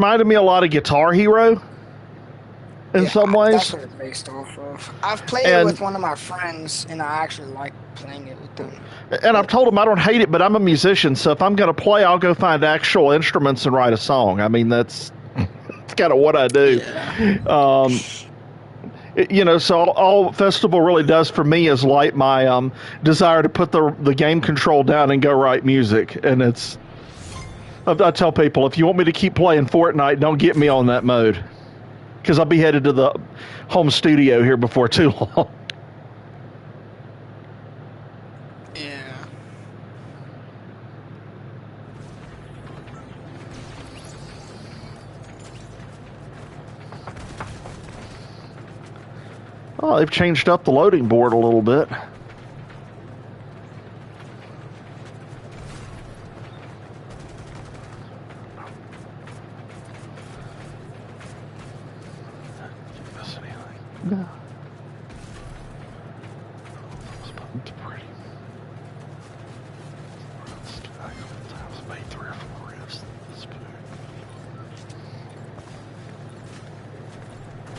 Reminded me a lot of Guitar Hero in Yeah, some that's ways. what it's based off of. I've played it And with one of my friends, and I actually like playing it with them. and I've But told him I don't hate it, but I'm a musician, so if I'm going to play, I'll go find actual instruments and write a song. I mean, that's kind of what I do. yeah, Um, so all festival really does for me is light my desire to put the game control down and go write music. And I tell people, if you want me to keep playing Fortnite, don't get me on that mode because I'll be headed to the home studio here before too long. yeah. Oh, they've changed up the loading board a little bit. No.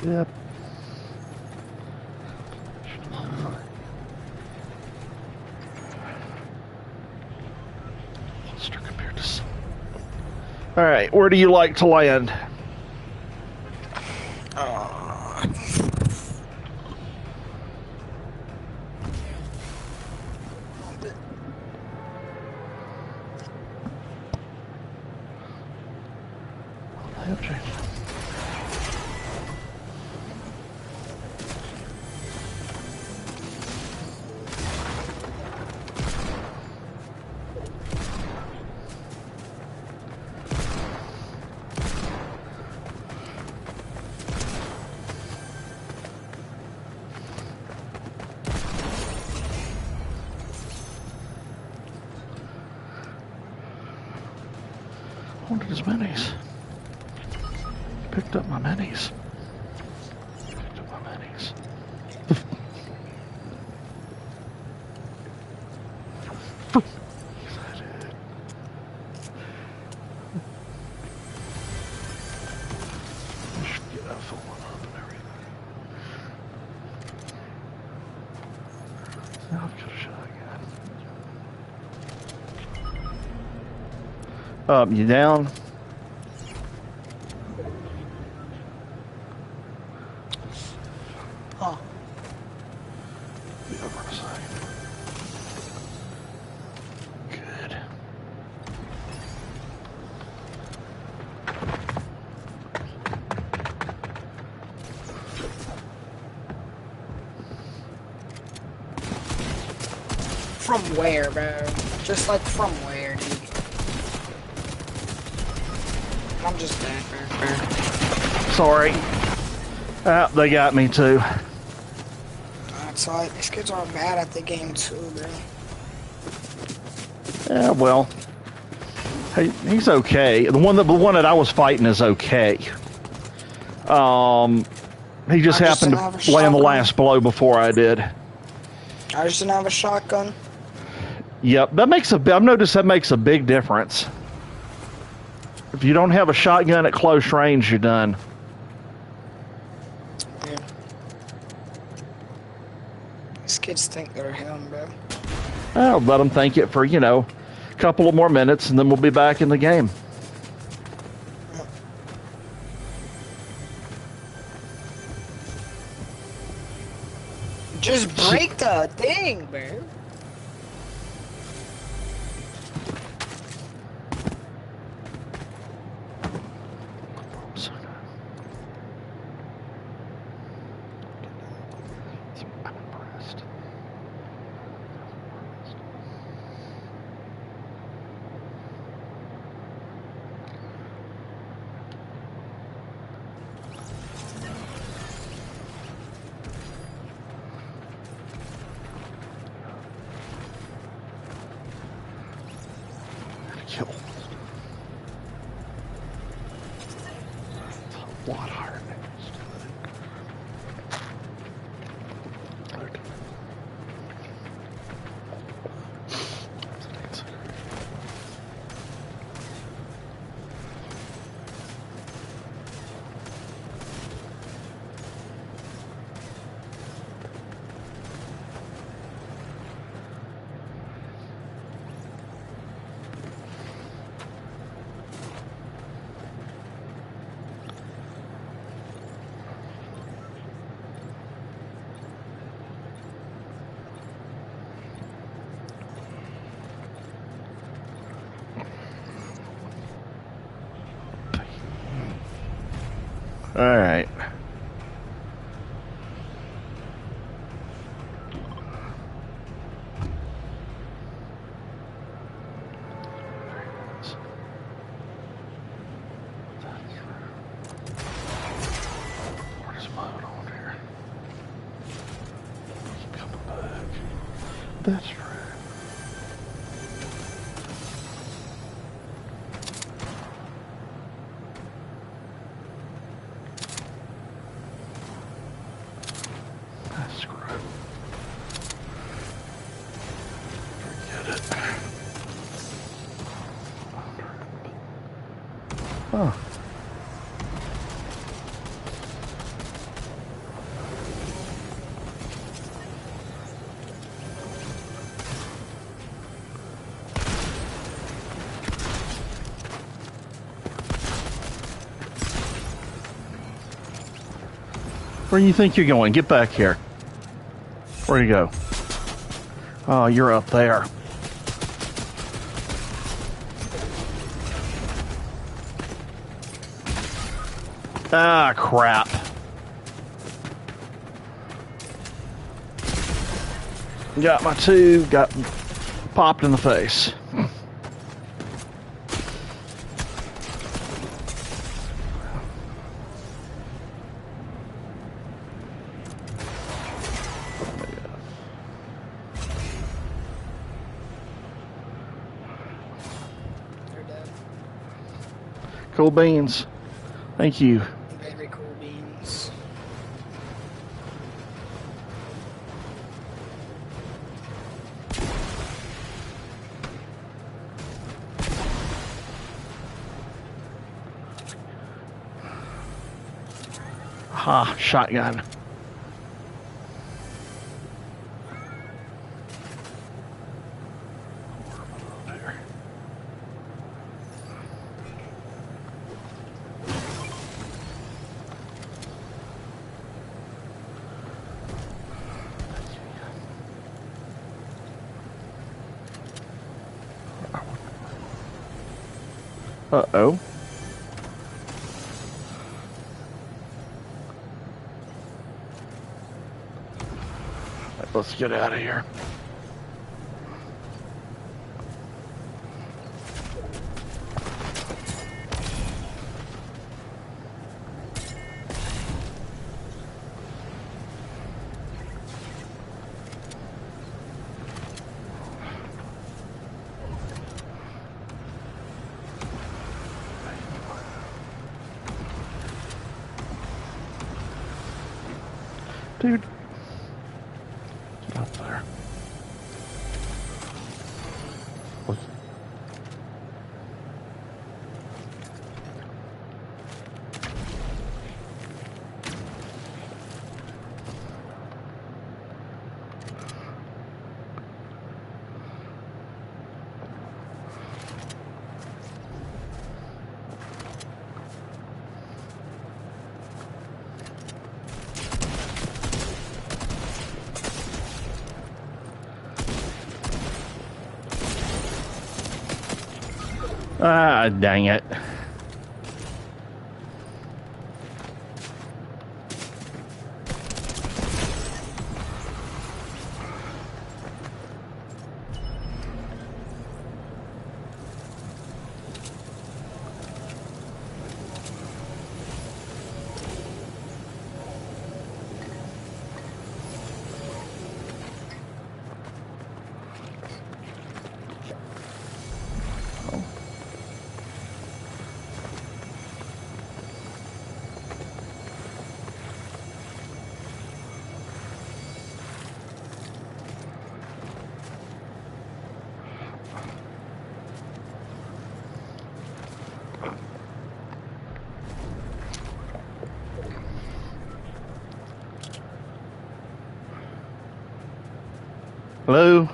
Yep. All right, where do you like to land? Uh, I wanted his minis. Picked up my minis. Picked up my minis. You down? huh. Be over in a second. Good. From where, bro? Just like from where, dude? I'm just back, bro. Sorry. They got me too. That's like these kids are bad at the game too, bro. Yeah, well, hey, he's okay. The one that I was fighting is okay. He just I just happened didn't have a to land the shotgun. last blow before I did. I just didn't have a shotgun. Yep, I've noticed that makes a big difference. If you don't have a shotgun at close range, you're done. Yeah. These kids think they're him, bro. I'll let them think it for, a couple of more minutes, and then we'll be back in the game. Just break the thing, bro. I'm impressed. Kill. It's a lot harder than it used to. All right. What is mode on here? Keep coming back. That's right. Huh. Where do you think you're going? Get back here. Where'd you go? Oh, you're up there. Ah, crap. Got my two, got popped in the face. They're dead. Cool beans. Thank you. Very cool beans. Ha, shotgun. Uh-oh. Let's get out of here. Dude. Get up there. What? Ah, dang it. Hello?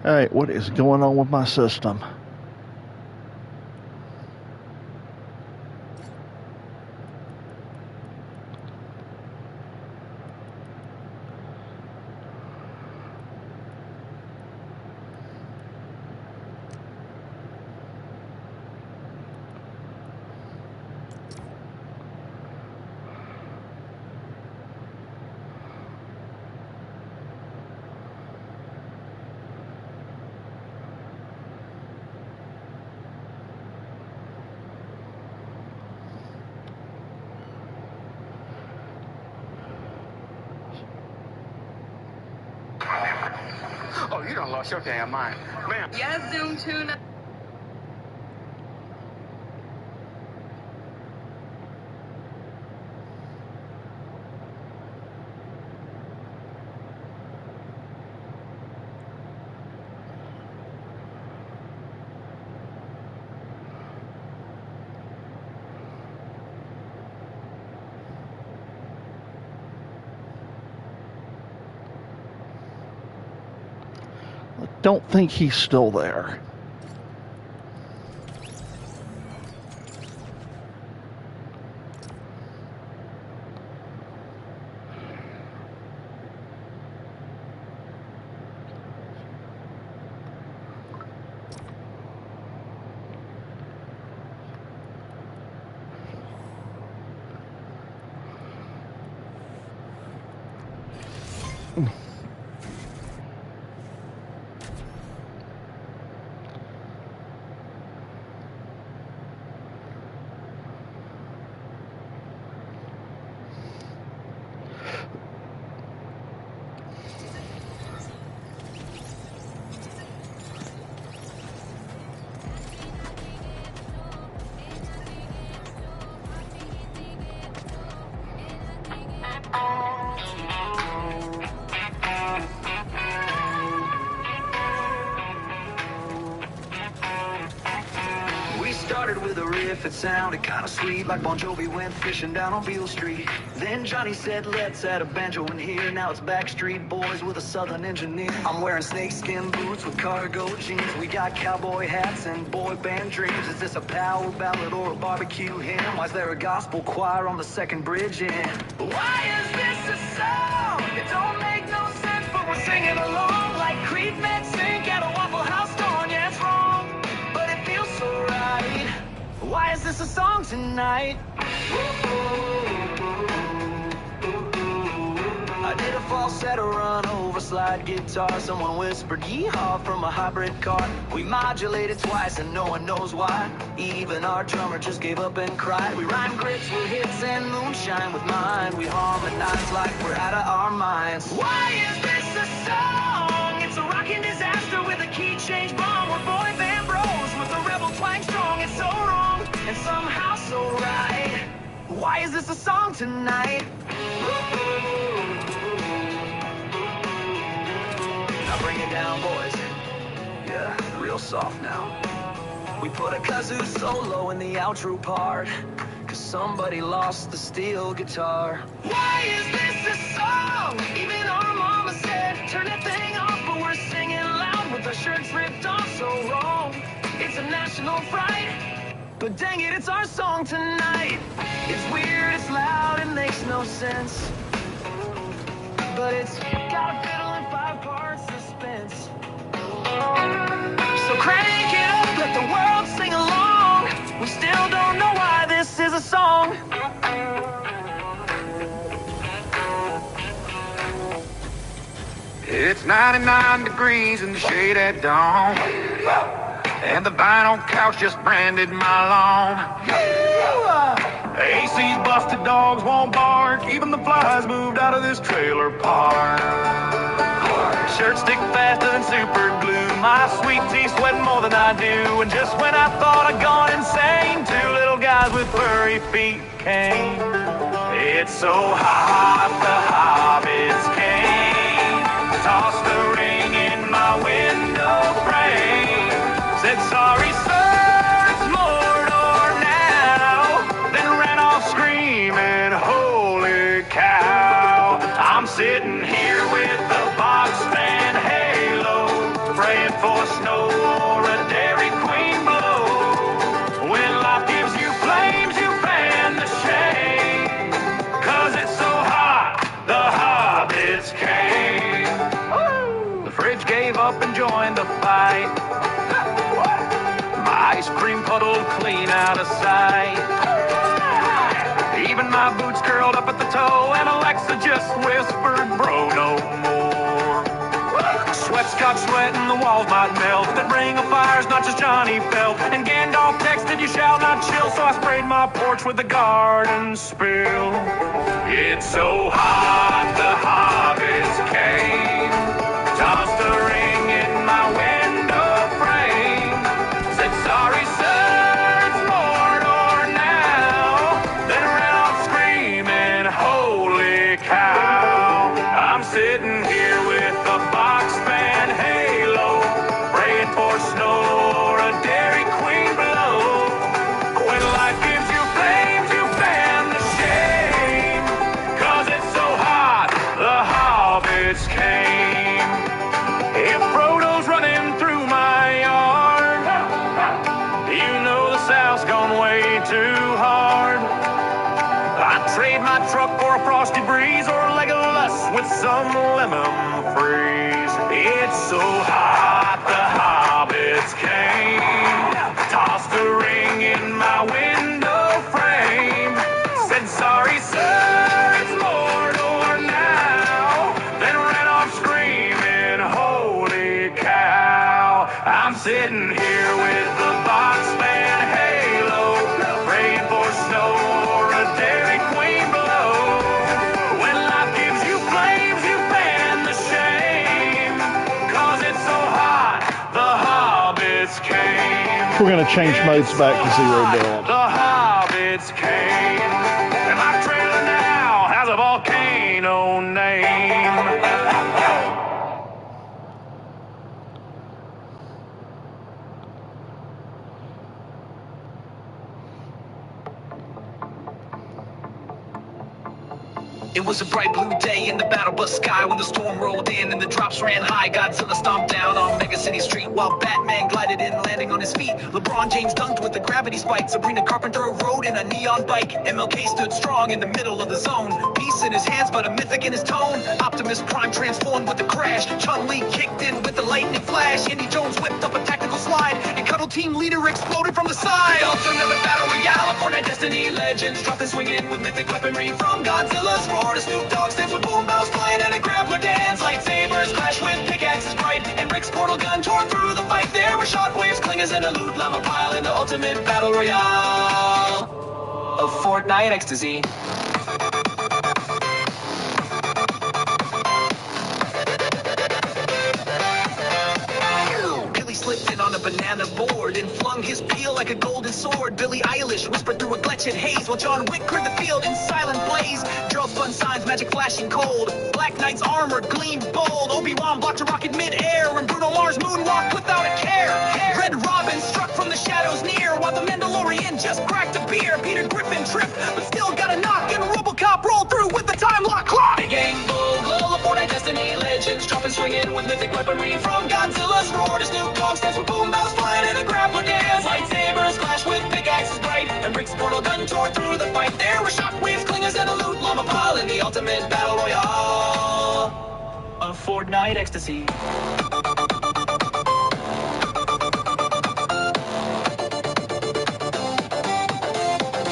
All right, what is going on with my system? Oh, you done lost your damn mind. Man. Yes, Zoom tuna. I don't think he's still there. Started with a riff, it sounded kinda sweet, like Bon Jovi went fishing down on Beale Street. Then Johnny said, let's add a banjo in here. Now it's Backstreet Boys with a Southern engineer. I'm wearing snakeskin boots with cargo jeans. We got cowboy hats and boy band dreams. Is this a power ballad or a barbecue hymn? Why's there a gospel choir on the second bridge in? Why is this a song? It don't make no sense, but we're singing along like Creed Med Sink at a Waffle House dawn. Yeah, it's wrong, but it feels so right. Why is this a song tonight? I did a falsetto run over slide guitar. Someone whispered yeehaw from a hybrid car. We modulated twice and no one knows why. Even our drummer just gave up and cried. We rhyme grits with hits and moonshine with mine. We harmonize like we're out of our minds. Why is this a song? It's a rockin' disaster with a key change bomb. We're boy band bros with a rebel twang strong. It's so wrong and somehow so right. Why is this a song tonight? Now bring it down, boys. Yeah, real soft now. We put a kazoo solo in the outro part, 'cause somebody lost the steel guitar. Why is this a song? Even our mama said, turn that thing off, but we're singing loud with our shirts ripped off. So wrong, it's a national fright. But dang it, it's our song tonight. It's weird, it's loud, it makes no sense. But it's got a fiddle and 5-part suspense. So crank it up, let the world sing along. We still don't know why this is a song. It's 99 degrees in the shade at dawn, and the vinyl couch just branded my lawn. AC's busted, dogs won't bark. Even the flies moved out of this trailer park. Shirts stick faster than super glue. My sweet tea sweating more than I do. And just when I thought I'd gone insane, 2 little guys with furry feet came. It's so hot, the hobbits came. Tossed the ring in my window frame. Said, sorry, sir, it's Mordor now. Then ran off screaming, holy cow. I'm sitting here with the box fan halo, praying for snow or a Dairy Queen blow. When life gives you flames, you fan the shade. 'Cause it's so hot, the hobbits came. The fridge gave up and joined the fight. My ice cream puddled clean out of sight. Even my boots curled up at the toe, and Alexa just whispered, bro, no more. Sweats caught sweat and the walls might melt. That ring of fire's not just Johnny felt. And Gandalf texted, you shall not chill. So I sprayed my porch with the garden spill. It's so hot, the hobbits came. Tossed a ring in my window frame. Said, sorry, sir, it's Mordor now. Then ran off screaming, holy cow. I'm sitting here with a box fan halo, praying for snow or a Dairy Queen blow. When life gives you flames, you fan the shame. 'Cause it's so hot, the hobbits came. If Frodo's running through my yard, you know the South's gone way too hard. I'd trade my truck for a frosty breeze or Legolas with some lemon freeze. It's so hot, the hobbits came. Tossed a ring in my window frame. Said, sorry, sir, it's Mordor now. Then ran off screaming, holy cow. I'm sitting here with the box fan halo, praying for snow or a Dairy Queen blow. When life gives you flames, you fan the shame. 'Cause it's so hot, the hobbits came. We're going to change modes back to 0 build. The hobbits came. And my trailer now has a volcano name. It was a bright blue day in the battle bus sky when the storm rolled in and the drops ran high. Godzilla stomped down on Mega City Street while Batman glided in, landing on his feet. LeBron James dunked with the gravity spike. Sabrina Carpenter rode in a neon bike. MLK stood strong in the middle of the zone. Peace in his hands, but a mythic in his tone. Optimus Prime transformed with the crash. Chun-Li kicked in with the lightning flash. Indy Jones whipped up a tactical slide. And Cuddle Team Leader exploded from the side. The ultimate battle royale of Fortnite Destiny Legends. Dropped and swinging with mythic weaponry from Godzilla's roar to Snoop Dogg steps with boom bows flying and a grappler dance. Lightsabers clash with pickaxes bright, and Rick's portal gun tore through the fight. There were shockwaves, clingers, and a loot lava pile in the ultimate battle royale of Fortnite ecstasy. Slipped in on a banana board and flung his peel like a golden sword. Billie Eilish whispered through a glitched haze while John Wick cleared the field in silent blaze. Gerald spun signs, magic flashing cold. Black Knight's armor gleamed bold. Obi-Wan blocked a rocket mid-air and Bruno Mars moonwalked without a care. Red Robin struck from the shadows near while the Mandalorian just cracked a beer. Peter Griffin tripped but still got a knock, and RoboCop rolled through with the time lock clock. Big Gang Bull, Glow of Fortnite Destiny Legends, dropping swinging with mythic weaponry from Godzilla's roar to Snoop Dogg steps with boom bows flying and a grappler dance. Lightsabers clash with pickaxes bright, and Rick's portal gun tore through the fight. There were shockwaves, clingers, and a loot llama pile in the ultimate battle royale of Fortnite ecstasy.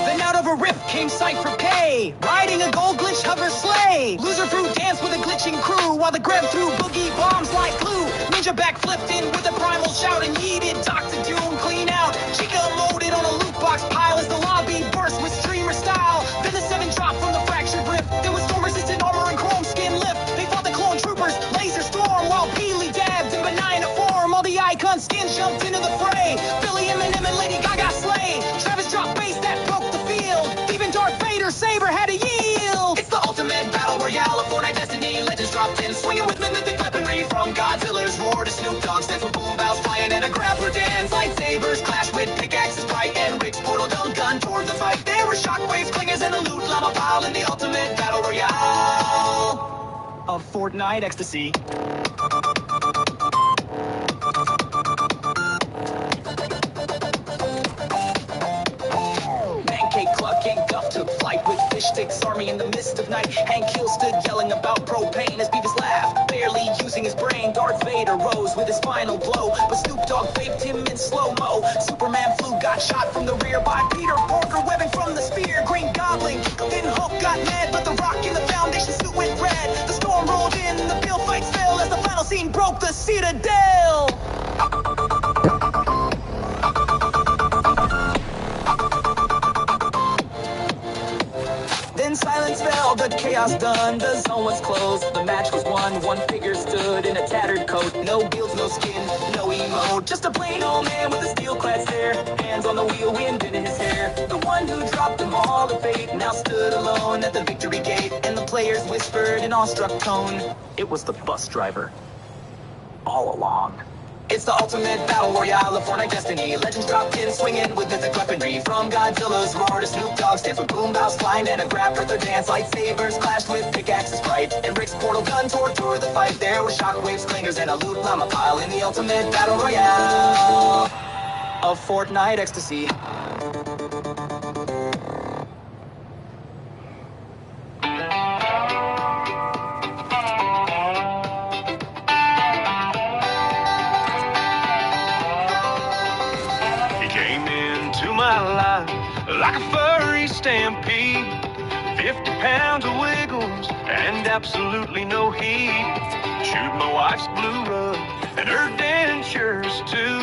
Then out of a rift came Cypher K, riding a gold glitch hover sleigh. Loser threw dance with a glitching crew while the Greb threw boogie bombs like glue. Ninja backflipped in with a primal shout and yeeted Dr. Doom clean out. Chica loaded on a loot box pile as the lobby burst with streamer style. Then the 7 dropped from the fractured rip. There was storm resistant armor and chrome skin lift. They fought the clone troopers, laser storm, while Peely dabbed in benign form. All the icon skins jumped into the fray. Billy Eminem and Lady Gaga slay. Travis dropped bass that broke the field. Even Darth Vader saber had to yield. It's the ultimate battle royale of Fortnite Destiny Legends, dropped in swinging with mythic weaponry from Godzilla's roar to Snoop Dogg steps with boom bows flying and a grappler dance. Lightsabers clash with pickaxes bright, and Rick's portal gun towards the fight. There were shockwaves, clingers, and a loot llama pile in the ultimate battle royale of Fortnite ecstasy. Styx army in the mist of night. Hank Hill stood yelling about propane as Beavis laughed, barely using his brain. Darth Vader rose with his final blow, but Snoop Dogg vaped him in slow-mo. Superman flew, got shot from the rear by Peter Parker, webbing from the spear. Green Goblin, then Hulk got mad, but the Rock in the Foundation suit went red. The storm rolled in, the field fights fell as the final scene broke the Citadel. Then silence fell, the chaos done, the zone was closed, the match was won. One figure stood in a tattered coat, no gills, no skin, no emo, just a plain old man with a steel-clad stare. Hands on the wheel, wind in his hair. The one who dropped them all to fate now stood alone at the victory gate, and the players whispered in awestruck tone, it was the bus driver all along. It's the ultimate battle royale of Fortnite Destiny. Legends dropped in, swinging with mythic weaponry. From Godzilla's roar to Snoop Dogg's dance with boom bows flying and a grab for their dance. Lightsabers clashed with pickaxes bright, and Rick's portal gun tore the fight. There were shockwaves, clingers, and a loot llama pile in the ultimate battle royale of Fortnite ecstasy. Like a furry stampede, 50 pounds of wiggles and absolutely no heat. Chewed my wife's blue rug and her dentures too,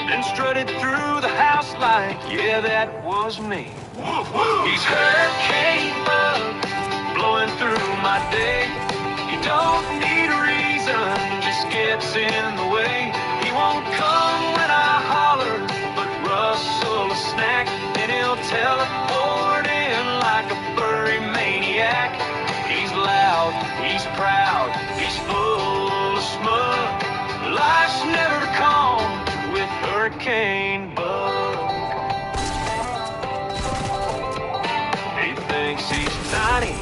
then strutted through the house like, yeah, that was me. He's hurricane bug, blowing through my day. He don't need a reason, just gets in the way. He won't come when I holler, but rustle a snack, and he'll teleport in like a furry maniac. He's loud, he's proud, he's full of smug. Life's never calm with Hurricane Bug. He thinks he's tiny,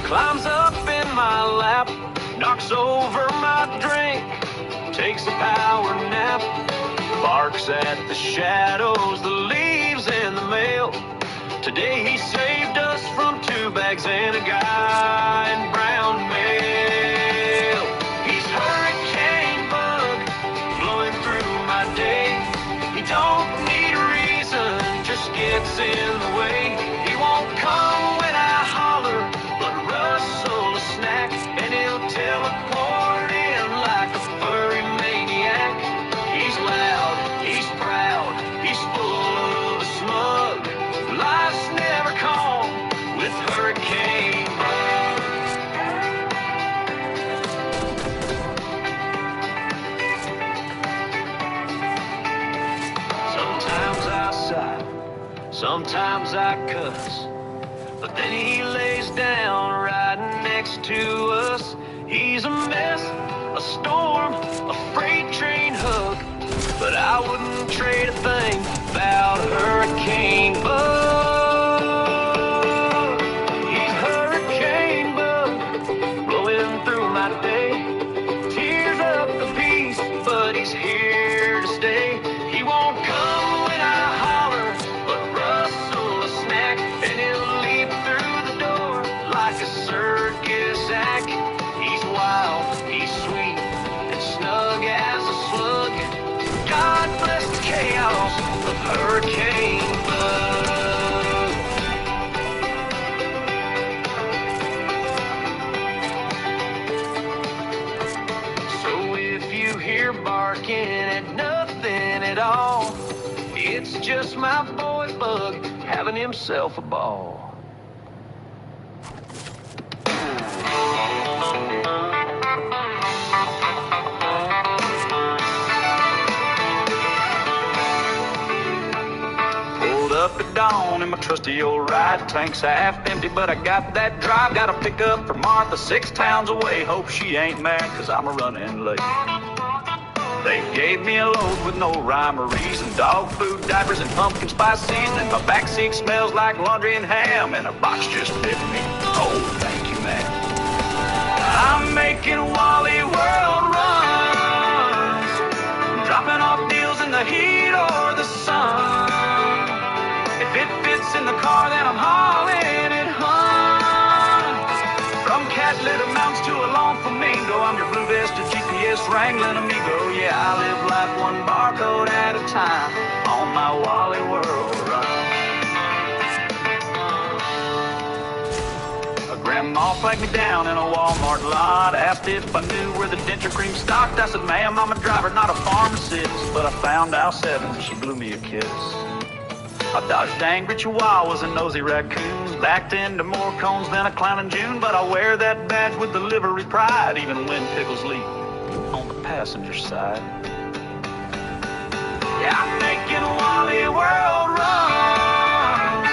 climbs up in my lap, knocks over my drink, takes a power nap, barks at the shadows, the leaves, and the mail. Today he saved us from 2 bags and a guy in brown mail. He's Hurricane Bug, blowing through my day. He don't need a reason, just gets in the way. He won't come when I holler, but rustle a snack, and he'll teleport in like a furry maniac. He's loud, he's proud, he's full of smug. Life's never calm with Hurricane Bug. Sometimes I sigh, sometimes I cuss, but then he lays down right next to us. He's a mess, a storm, a freight train hug, but I wouldn't trade a thing about Hurricane Bug. He's Hurricane Bug, blowing through my day. Tears up the peace, but he's here to stay. He won't come when I holler, but rustle a snack, and he'll leap through the door like a circus act. He's wild, he's sweet, and snug as a slug. God bless the chaos of Hurricane Bug. So if you hear barking at nothing at all, it's just my boy Bug having himself a ball. Up at dawn in my trusty old ride. Tank's half empty, but I got that drive. Got a pickup for Martha 6 towns away. Hope she ain't mad, cause I'm a-running late. They gave me a load with no rhyme or reason. Dog food, diapers, and pumpkin spice seasoning. My backseat smells like laundry and ham, and a box just fit me. Oh, thank you, man. I'm making Wally World runs, dropping off deals in the heat or the sun. If it fits in the car, then I'm hauling it home. wrangling amigo. Yeah, I live life one barcode at a time on my Wally World run. Grandma flagged me down in a Walmart lot, asked if I knew where the denture cream stocked. I said, ma'am, I'm a driver, not a pharmacist, but I found out 7, she blew me a kiss. I dodged angry chihuahuas and nosy raccoons, backed into more cones than a clown in June, but I wear that badge with delivery pride, even when pickles leak on the passenger side. Yeah, I'm making a Wally World run,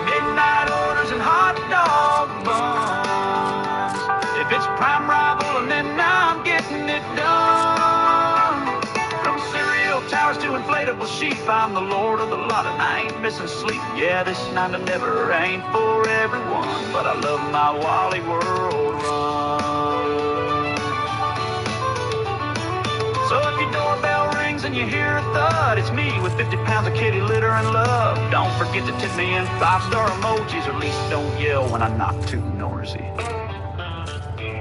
midnight orders and hot dog buns. If it's prime rival, and then I'm getting it done. From cereal towers to inflatable sheep, I'm the lord of the lot and I ain't missing sleep. Yeah, this 9 to never ain't for everyone, but I love my Wally World run. So if your doorbell rings and you hear a thud, it's me with 50 pounds of kitty litter and love. Don't forget to tip me in 5-star emojis, or at least don't yell when I'm not too noisy.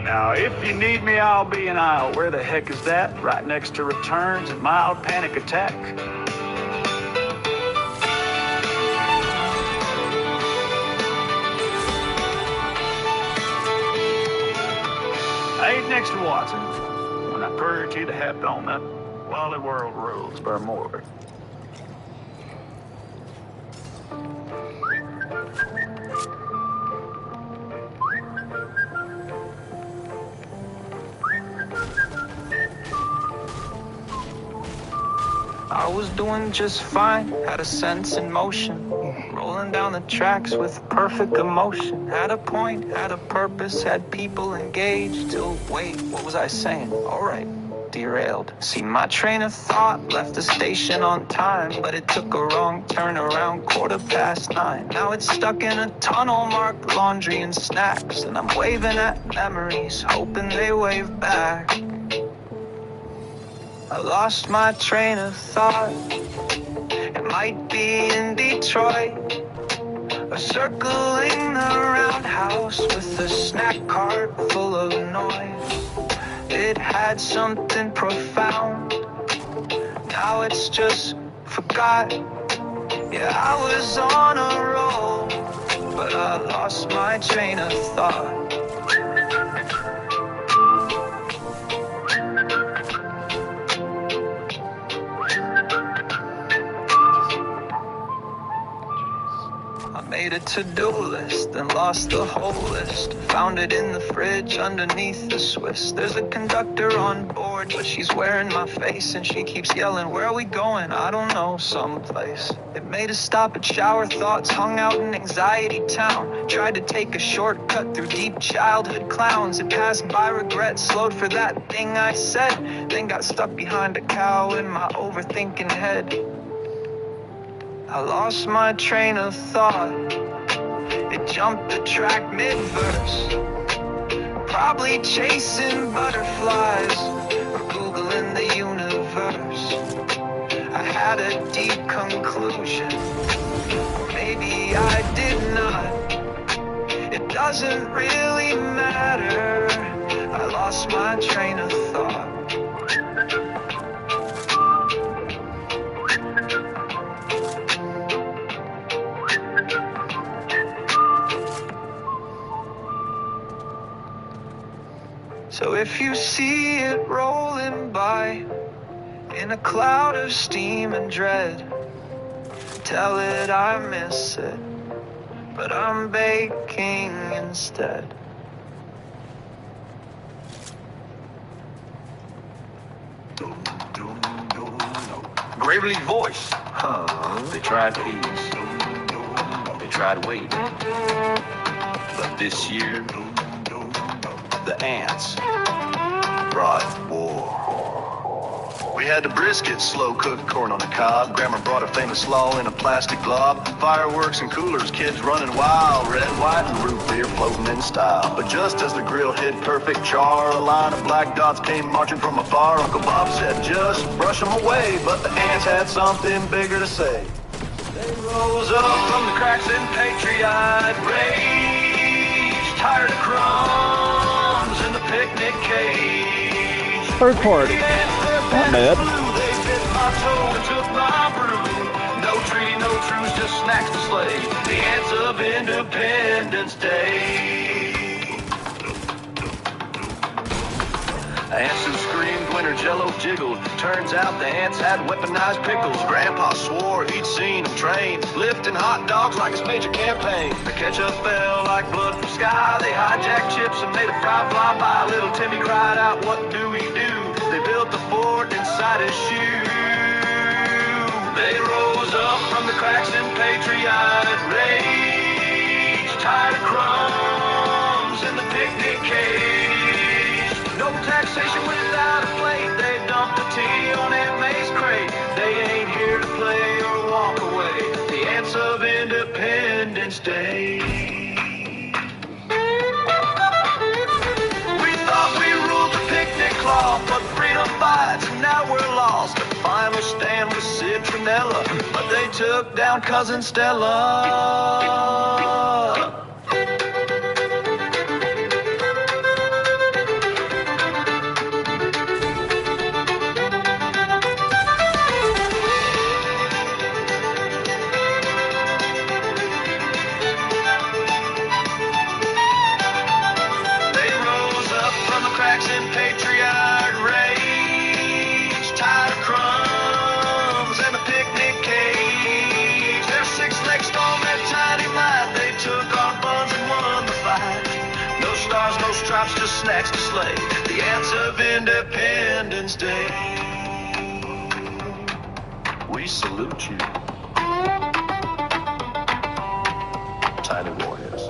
Now, if you need me, I'll be in aisle. Where the heck is that? Right next to returns and mild panic attack. I ain't next to Watson when I purr to the hat on that Wally World Roads by more. I was doing just fine, had a sense in motion, rolling down the tracks with perfect emotion. Had a point, had a purpose, had people engaged. Till, wait, what was I saying? Alright, derailed. See, my train of thought left the station on time, but it took a wrong turn around 9:15. Now it's stuck in a tunnel marked laundry and snacks, and I'm waving at memories, hoping they wave back. I lost my train of thought. It might be in Detroit, or circling the roundhouse with a snack cart full of noise. It had something profound. Now it's just forgot. Yeah, I was on a roll, but I lost my train of thought. Made a to-do list and lost the whole list. Found it in the fridge underneath the Swiss. There's a conductor on board, but she's wearing my face, and she keeps yelling, where are we going? I don't know, someplace. It made a stop at shower thoughts, hung out in anxiety town. Tried to take a shortcut through deep childhood clowns. It passed by regret, slowed for that thing I said, then got stuck behind a cow in my overthinking head. I lost my train of thought. It jumped the track mid-verse, probably chasing butterflies or Googling the universe. I had a deep conclusion, or maybe I did not. It doesn't really matter. I lost my train of thought. So if you see it rolling by in a cloud of steam and dread, tell it I miss it, but I'm baking instead. Gravely's voice. They tried peace. They tried waiting. But this year, the ants brought war. We had the brisket, slow-cooked corn on the cob. Grandma brought a famous slaw in a plastic glob. Fireworks and coolers, kids running wild. Red, white, and root beer floating in style. But just as the grill hit perfect char, a line of black dots came marching from afar. Uncle Bob said, just brush them away. But the ants had something bigger to say. They rose up from the cracks in patriotic rage, tired of crumbs in the picnic cage. Third party. Not bad. They bit my toe and took my brew. No treaty, no truce, just snacks to slay. The ants of Independence Day. Ants who screamed when her jello jiggled. Turns out the ants had weaponized pickles. Grandpa swore he'd seen them trained, lifting hot dogs like his major campaign. The ketchup fell like blood from sky. They hijacked chips and made a fry fly by. Little Timmy cried out, what do we do? They built the fort inside his shoe. They rose up from the cracks in patriotic rage, tired of crumbs in the picnic cage. No taxation without a plate. They dumped the tea on Aunt May's crate. They ain't here to play or walk away. The ants of Independence Day. We thought we ruled the picnic cloth, but freedom bites and now we're lost. The final stand was Citronella, but they took down Cousin Stella. Patriotic rage, tired of crumbs and the picnic cage. Their 6 legs stormed their tiny might. They took on buns and won the fight. No stars, no stripes, just snacks to slay. The ants of Independence Day. We salute you, tiny warriors.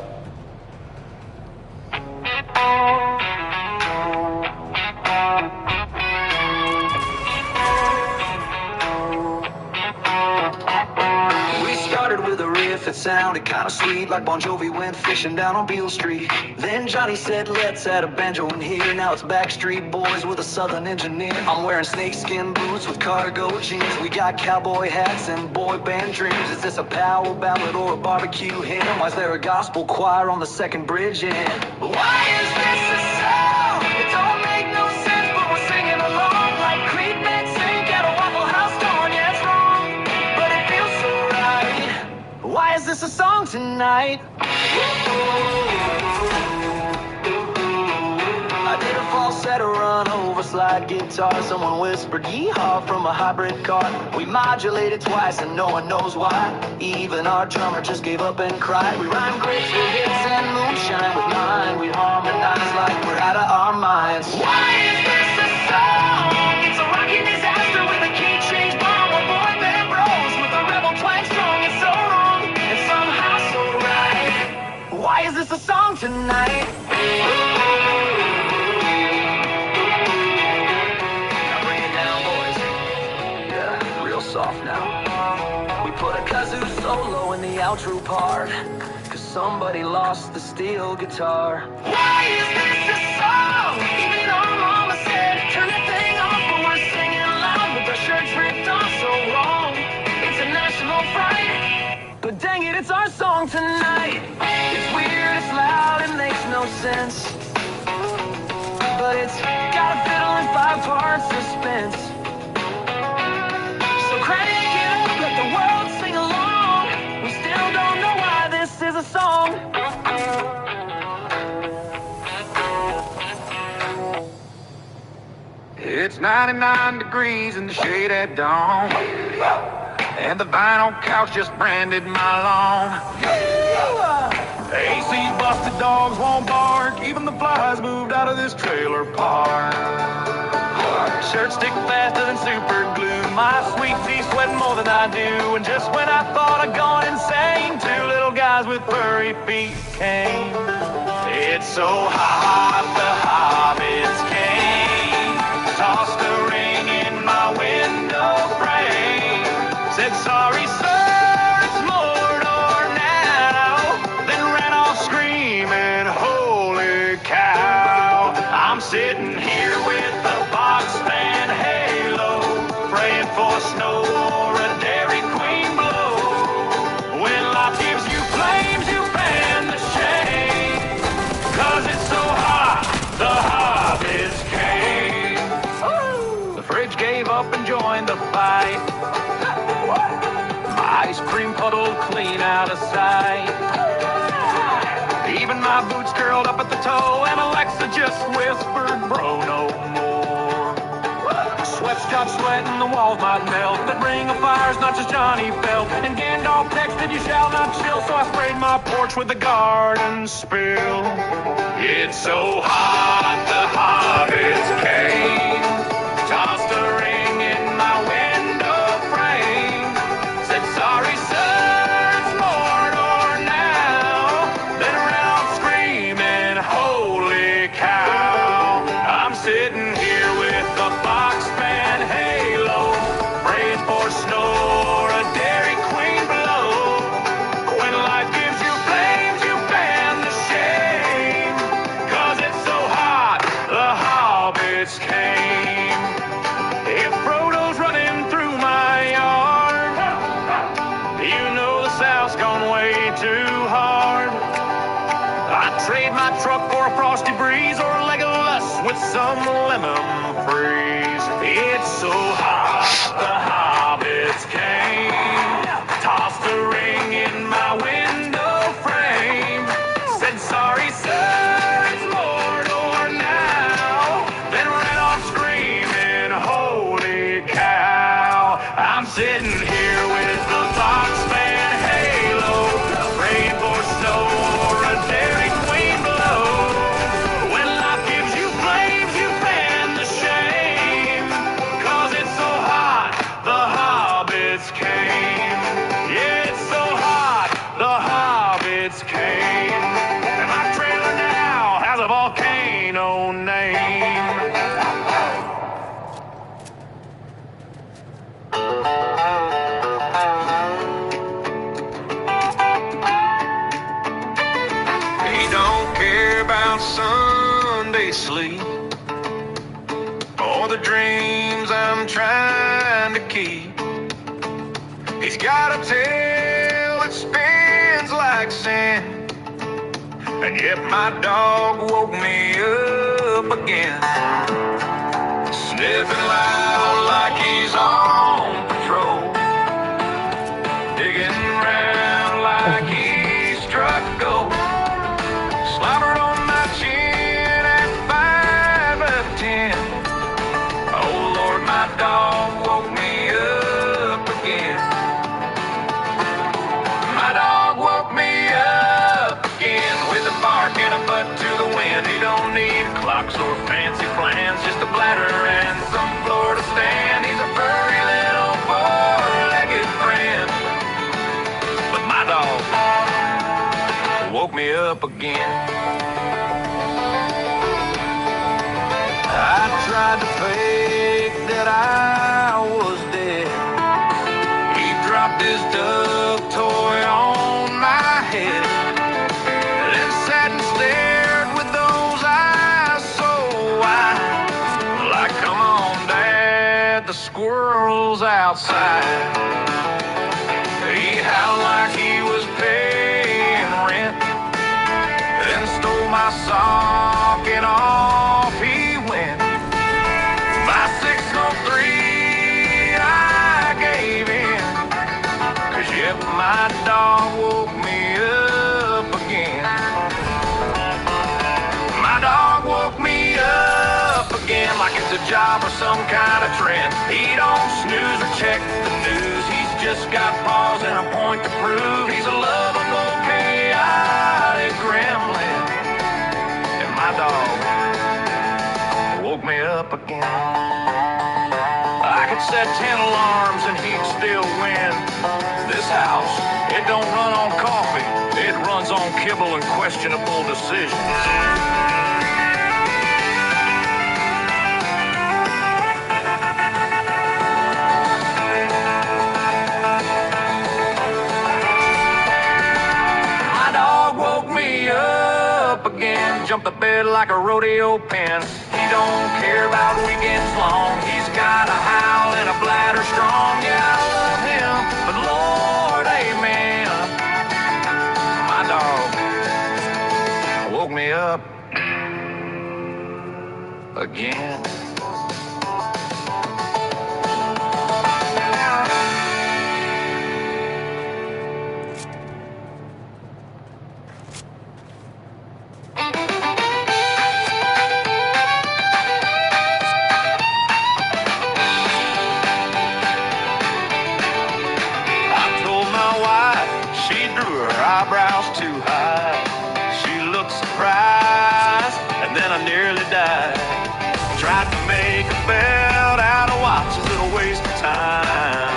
It sounded kinda sweet, like Bon Jovi went fishing down on Beale Street. Then Johnny said, let's add a banjo in here. Now it's Backstreet Boys with a Southern engineer. I'm wearing snakeskin boots with cargo jeans. We got cowboy hats and boy band dreams. Is this a power ballad or a barbecue hymn? Why is there a gospel choir on the second bridge in? Why is this a song? It don't make no sense, but we're singing along like Creed men sing at a Waffle House door. Yeah, it's wrong, but it feels so right. Why is this a song tonight? I did a falsetto run over slide guitar. Someone whispered yeehaw from a hybrid car. We modulated twice and no one knows why. Even our drummer just gave up and cried. We rhyme grapes with hits and moonshine with mine. We harmonize like we're out of our minds. Why is this a song? It's a rocking disaster with a key change bomb. A boy band bros with a rebel twang strong. It's so wrong and somehow so right. Why is this a song tonight? Now bring it down, boys. Yeah, real soft now. We put a kazoo solo in the outro part, 'cause somebody lost the steel guitar. Why is this a song? Even our mama said, turn that thing off, but we're singing loud with our shirts ripped off so wrong. It's a national fright, but dang it, it's our song tonight. It's weird, it's loud, it makes no sense, but it's got a fiddle and 5-part suspense. So crank it up, let the world sing along. We still don't know why this is a song. It's 99 degrees in the shade at dawn, and the vinyl couch just branded my lawn. AC busted, dogs won't bark, even the flies moved out of this trailer park. Shirt stick faster than super glue, my sweet tea sweating more than I do. And just when I thought I'd gone insane, 2 little guys with furry feet came. It's so hot, the hobbits came, tossed a ring in my window frame, said sorry sir, it's Mordor now, then ran off screaming, holy cow. I'm sitting here with the box fan halo, praying for snow or a Dairy Queen blow. When life gives you flames, you fan the shade, 'cause it's so hot, the hobbits came. My ice cream puddle clean out of sight. Even my boots curled up at the toe, and Alexa just whispered, bro, no more. Sweat stopped sweating, the walls might melt. That ring of fire's not just Johnny felt. And Gandalf texted, you shall not chill. So I sprayed my porch with the garden spill. It's so hot, the hobbits came. Tossed a ring in my window frame. Said, sorry, sir, it's Mordor now. Then ran off screaming, holy cow. I'm sitting here with the box fan halo, praying for snow or a Dairy Queen below. When life gives you flames, you fan the shame. 'Cause it's so hot, the hobbits came. If Frodo's running through my yard, you know the South's gone way too hard. I'd trade my truck for a frosty breeze or Legolas with some lemon freeze. It's so hot, the hobbits came. Tossed a ring in my window frame. Said, sorry, sir, it's Mordor now. Then ran off screaming, holy cow. I'm sitting here with the box fan halo, praying for snow or a Dairy Queen below. When life gives you flames, you fan the shame. 'Cause it's so hot, the hobbits came. Yeah, it's so hot, the hobbits came. And my trailer now has a volcano name. He don't care about Sunday sleep or the dreams I'm trying to keep. He's got a tail that spins like sand, and yet my dog woke me up again. Sniffing loud like he's on patrol, digging around like he struck gold. Slobbered on my chin at 5 of 10. Oh Lord, my dog woke me up again. My dog woke me up again with a bark and a butt to the wind. He don't need clocks or fancy plans, just a bladder and some floor to stand. He's a furry little four-legged friend. But my dog woke me up again. I tried to fake that I was dead. He dropped his dove toy on my head, then sat and stared with those eyes so wide. Like, come on, Dad, the squirrel's outside. He howled like he was paying rent, then stole my sock and off he went. By 6:03 I gave in, 'cause yep, my dog woke me up again. My dog woke me up again like it's a job or some kind of trend. He don't snooze or check the news, he's just got paws and a point to prove. He's a lovable, chaotic gremlin, and my dog woke me up again. I could set 10 alarms and he'd still win. This house, it don't run on coffee, it runs on kibble and questionable decisions. My dog woke me up again, jumped the bed like a rodeo pin. He don't care about weekends long, he's got a howl and a bladder strong. Yeah, I love him, but Lord, amen. My dog woke me up again. eyebrows too high. She looked surprised, and then I nearly died. Tried to make a belt out of watches, little waste of time.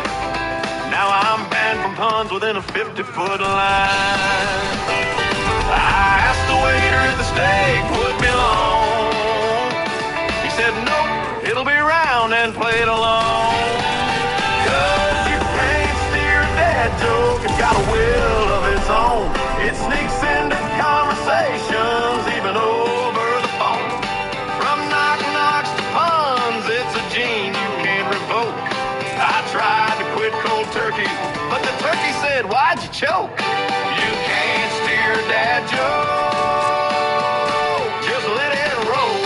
Now I'm banned from puns within a 50-foot line. I asked the waiter if the steak would be long. He said, nope, it'll be round and played along. Cause you can't steer a dad joke, it's got a will of its own. It sneaks into conversations, even over the phone. From knock-knocks to puns, it's a gene you can't revoke. I tried to quit cold turkey, but the turkey said, why'd you choke? You can't steer a dad joke, just let it roll.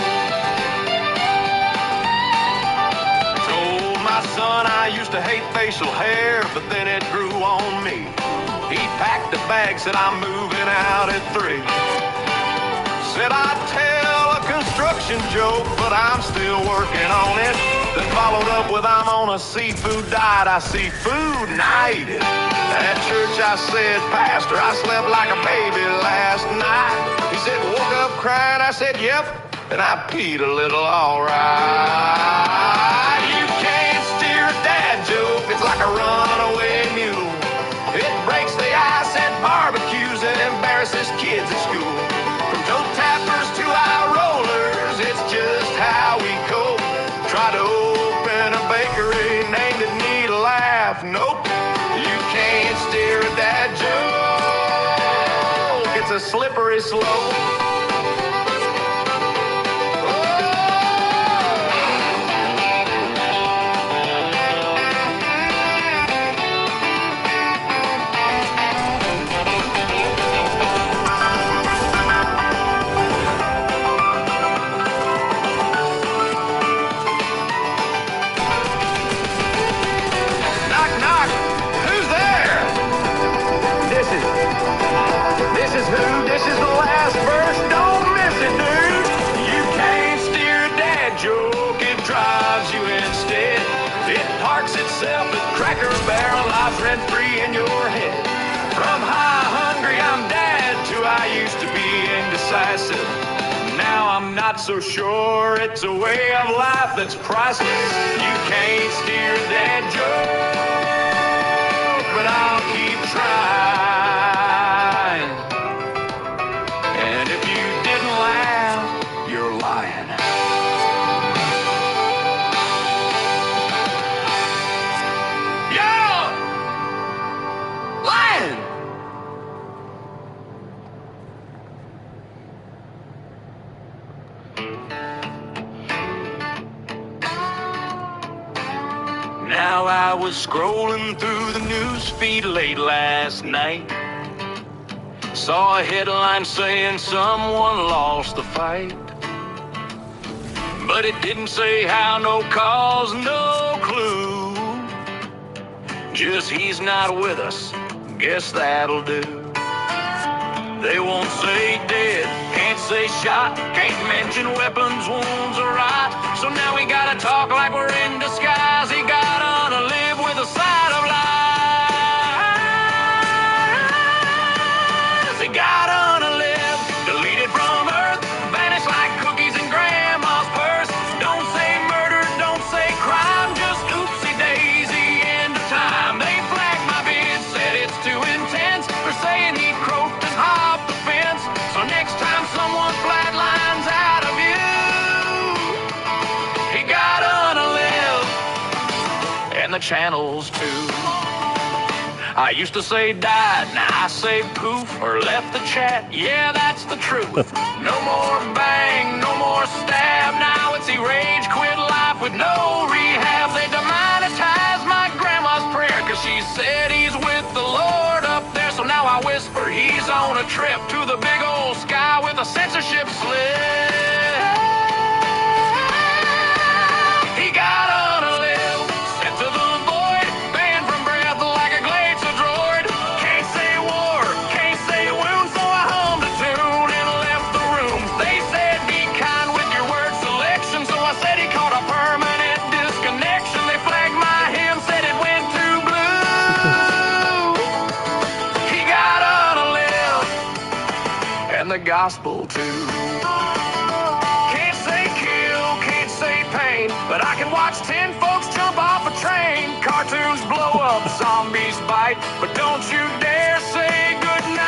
Told my son I used to hate facial hair, but then it grew on me. He packed a bag, said I'm moving out at 3. Said I'd tell a construction joke, but I'm still working on it. Then followed up with I'm on a seafood diet. I see food and I eat it. At church I said, Pastor, I slept like a baby last night. He said, woke up crying. I said, yep, and I peed a little alright. You can't steer a dad joke, it's like a runaway mule. It breaks the ice at barbecues and embarrasses kids at school. From toe tappers to eye rollers, it's just how we cope. Try to open a bakery, named it Need a Laugh. Nope, you can't steer a dad joke, it's a slippery slope. This is the last verse, don't miss it, dude. You can't steer a dad joke, it drives you instead. It parks itself at Cracker Barrel, lies rent-free in your head. From high hungry, I'm dad, to I used to be indecisive. Now I'm not so sure, it's a way of life that's priceless. You can't steer a dad joke, but I'll keep trying. And if you didn't laugh, you're lying. Yeah! Lying! Now I was scrolling through the news feed late last night. Saw a headline saying someone lost the fight. But it didn't say how, no cause, no clue. Just he's not with us, guess that'll do. They won't say dead, can't say shot, can't mention weapons, wounds, or rot. So now we gotta talk like we're in disguise. He got on to live with a side of lies. He got on to live, deleted from earth, vanished like cookies in grandma's purse. Don't say murder, don't say crime, just oopsie daisy, end of time. They flagged my vid, said it's too intense, for saying he croaked and hopped the fence. So next time someone flatlines out of view, he got on to live, and the channels too. I used to say died, now I say poof, or left the chat, yeah, that's the truth. No more bang, no more stab, now it's he rage quit life with no rehab. They demonetized my grandma's prayer, cause she said he's with the Lord up there. So now I whisper he's on a trip to the big old sky with a censorship slip. He got on a live, sent to the void, banned from breath like a glacial droid. Can't say war, can't say wound, so I hummed a tune and left the room. They said be kind with your word selection, so I said he caught a permanent disconnection. They flagged my hymn, said it went too blue. He got on a live. the gospel too. Can't say kill, can't say pain, but I can watch 10 folks jump off a train. Cartoons blow up, zombies bite, but don't you dare say goodnight.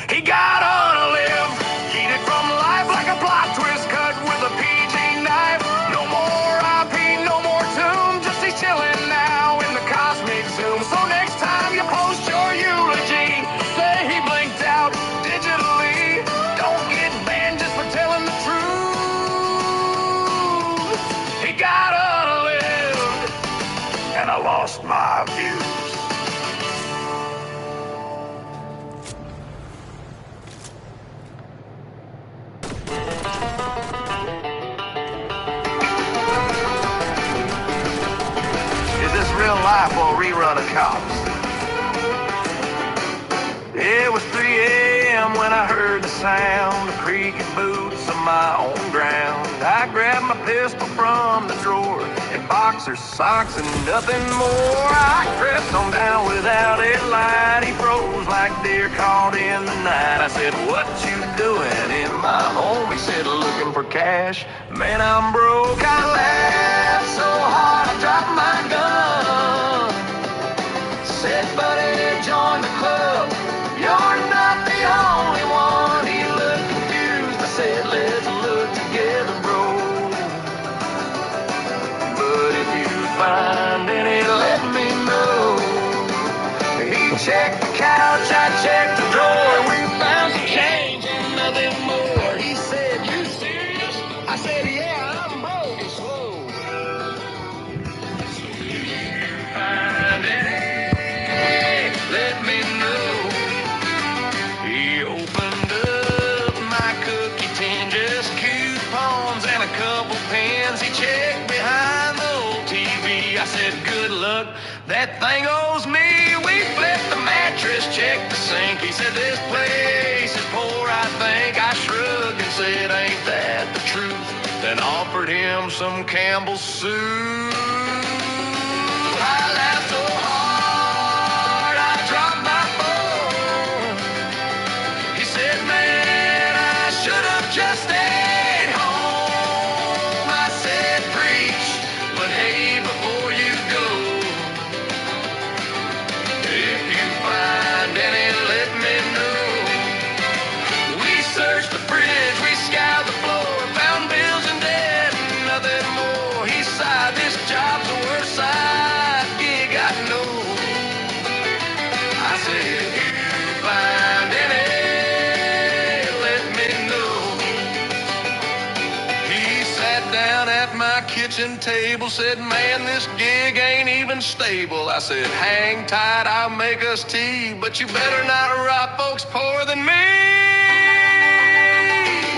He got on a live, heated from life like a plot twist cut with a PG knife. No more IP, no more tomb, just he's chilling now in the cosmic zoom. So next time you post your eulogy, say he blinked out digitally. Don't get banned just for telling the truth. He got on a live, and I lost my views. Real life or rerun of Cops. It was 3 a.m. when I heard the sound of creaking boots on my own ground. I grabbed my pistol from the drawer and boxer socks and nothing more. I crept on down without a light. He froze like deer caught in the night. I said, "What you doing in my home?" He said, "Looking for cash." Man, I'm broke. I laughed so hard I dropped my gun. Said, "Buddy, join the club. You're not the only one." He looked confused. I said, "Let's look together, bro. But if you find any, let me know." He checked the couch, I checked the drawer. We found some change and nothing more. He said, "You serious?" I said, "Yeah, I'm broke and slow." So if you find any, let me know. He opened up my cookie tin, just coupons and a couple pens. He checked behind the old TV. I said, "Good luck, that thing owes me." We flipped the mattress, checked the sink. He said, "This place is poor, I think." I shrugged and said, "Ain't that the truth?" Then offered him some Campbell's soup. I laughed so hard I dropped my phone. He said, "Man, I should have just stayed home." I said, "Preach, but hey, before you go, if you find any, let me know." We searched the fridge, we scoured the floor, found bills and debt, nothing more. He sighed, "This job's the worst side gig I know." I said, "If you find any, let me know." He sat down at my kitchen table, said, "Man, this gig ain't even stable." I said, "Hang tight, I'll make us tea, but you better not rob folks poorer than me."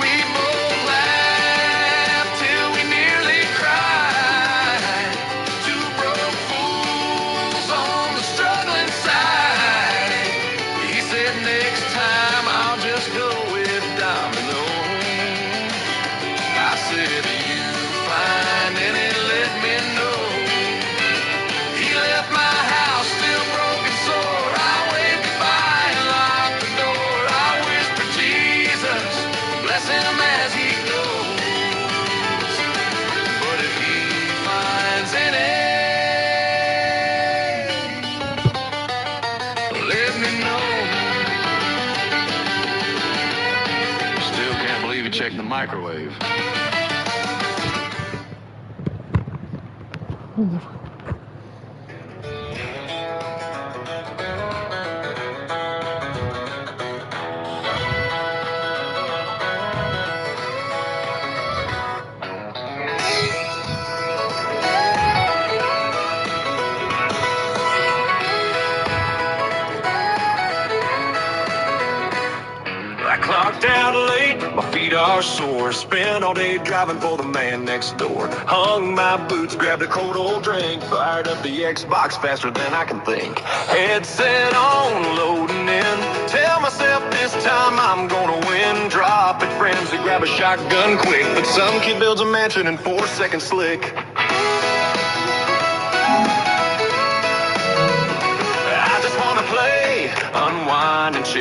We both laughed till we nearly cried. Two broke fools on the struggling side. He said, "Next time I'll just go with dominoes." I said, "If you find any, let me know." He left my house still broken sore. I waved goodbye and locked the door. I whispered, "Jesus, bless him as he goes. But if he finds any, let me know." Still can't believe he checked the microwave. I clocked out late, my feet are sore. Spent all day driving for the man next door. Hung my boots, grabbed a cold old drink. Fired up the Xbox faster than I can think. Headset on, loading in. Tell myself this time I'm gonna win. Drop it, friends, to grab a shotgun quick. But some kid builds a mansion in 4 seconds slick. I just wanna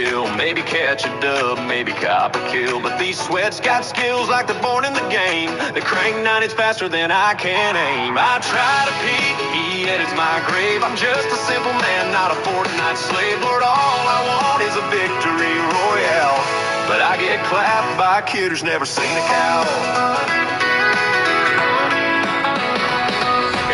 chill. Maybe catch a dub, maybe cop a kill. But these sweats got skills like they're born in the game. They crank 90s faster than I can aim. I try to peek, he edits my grave. I'm just a simple man, not a Fortnite slave. Lord, all I want is a victory royale. But I get clapped by a kid who's never seen a cow.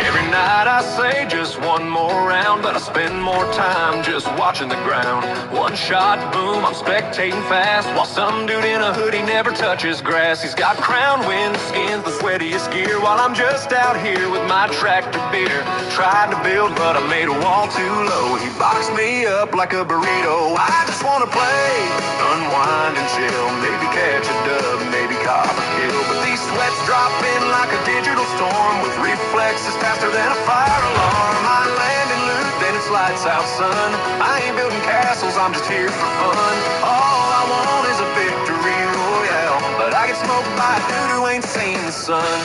Every night I say just one more round, but I spend more time just watching the ground. One shot, boom, I'm spectating fast, while some dude in a hoodie never touches grass. He's got crown wind skins, the sweatiest gear, while I'm just out here with my tractor beer. Tried to build, but I made a wall too low. He boxed me up like a burrito. I just wanna play, unwind and chill. Maybe catch a dub, maybe cop a kill. But these sweats drop in like a digital storm, with reflexes faster than a fire alarm. I land and loot, then it's lights out, son. I ain't building castles, I'm just here for fun. All I want is a victory royale, but I get smoked by a dude who ain't seen the sun.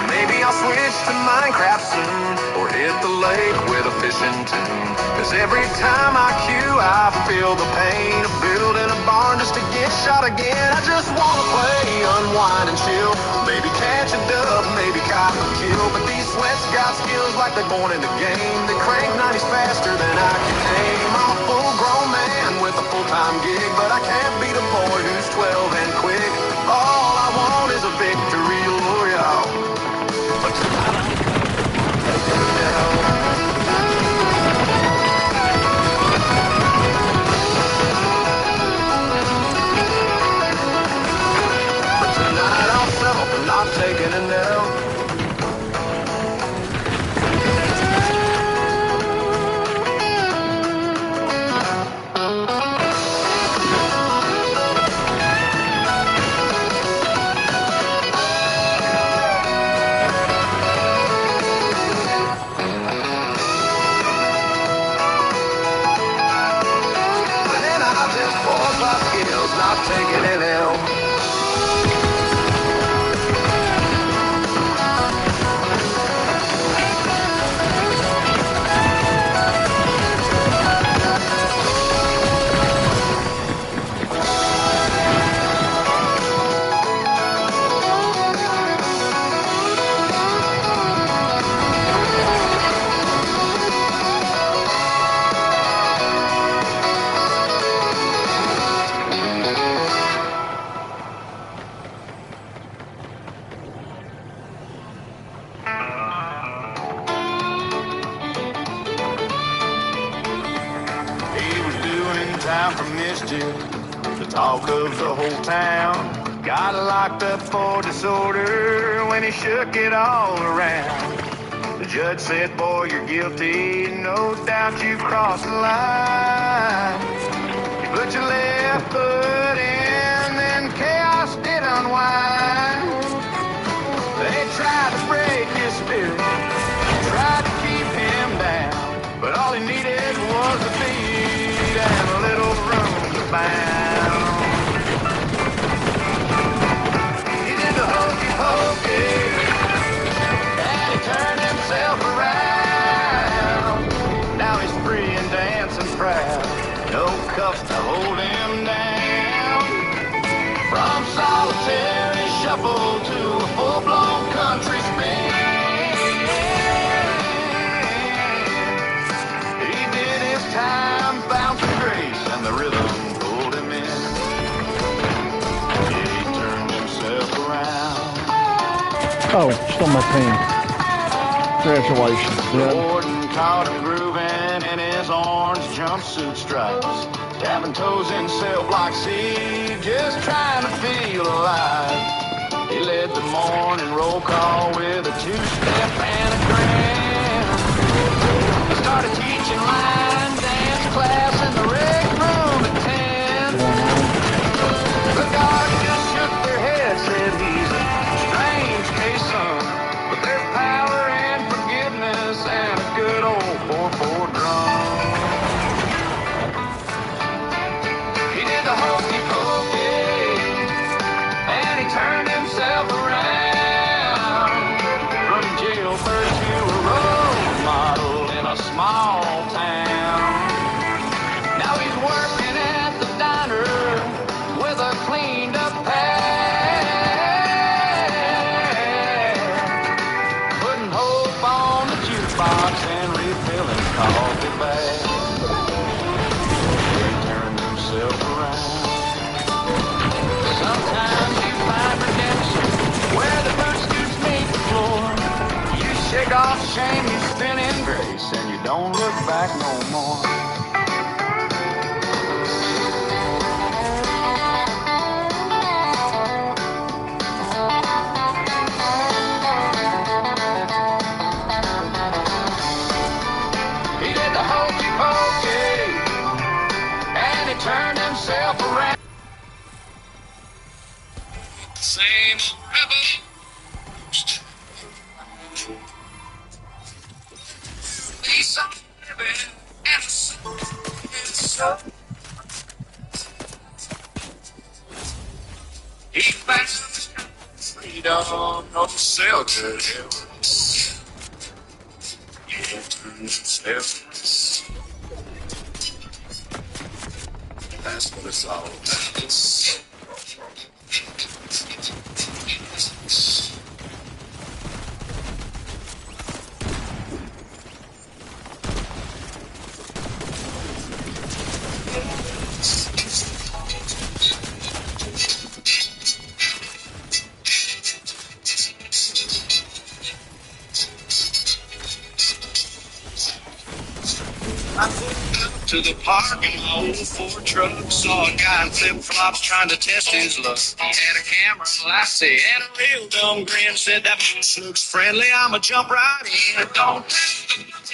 Maybe I'll switch to Minecraft soon, or hit the lake with a fishing tune. Cause every time I queue, I feel the pain of building a barn just to get shot again. I just wanna play, unwind and chill. Maybe catch a dub, maybe cop a kill. But these sweats got skills like they're born in the game. They crank 90s faster than I can aim. I'm a full-grown man with a full-time gig, but I can't beat a boy who's 12 and quick. All I want is a victory royale. But tonight I'm taking it down. But tonight I'll settle for not taking it down. Not taking it ill. Time for mischief, the talk of the whole town. Got locked up for disorder when he shook it all around. The judge said, boy, you're guilty, no doubt you've crossed the line. You put your left foot in, then chaos did unwind. They tried to break his spirit, tried to keep him down, but all he needed was a beat and a little room to bound. He did the hokey pokey, and he turned himself around. Now he's free and dancing proud, no cuffs to hold him down. From solitary shuffle to a full-blown country spin, he did his time, found some grace, and the rhythm pulled him in. Yeah, he turned himself around. Oh, still my pain. Congratulations. The warden caught him grooving in his orange jumpsuit stripes, tapping toes in cell block C, just trying to feel alive. He led the morning roll call with a two-step and a grand. He started teaching line dance class in the rec room at 10. The guards just shook their heads, said he's a strange case, son, but there's power and forgiveness and a good old 4/4 drum. He did the hokey pokey, don't look back no more. He did the hokey pokey, and he turned himself around. Same rebel. Lisa living and so he found freedom, no cell could help. He turned himself. That's what it's all about. I pulled up to the park in my old Ford truck. Saw a guy in flip-flops trying to test his luck. He had a camera, I said, and a real dumb grin. Said, that moose looks friendly, I'ma jump right in. Don't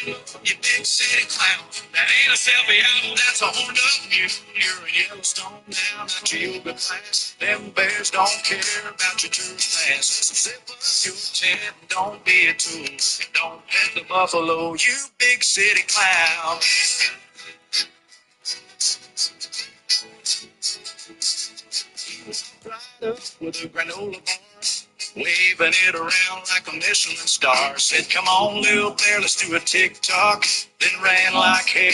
you big city clown. That ain't a selfie album, that's a horned-up mule. You're in Yellowstone now, not to yoga class. Them bears don't care about your trespass. So zip up your tent and don't be a tool. And don't pet the buffalo, you big city clown. Right up with a granola bar, waving it around like a Michelin star. Said, come on, little bear, let's do a TikTok. Then ran like hell.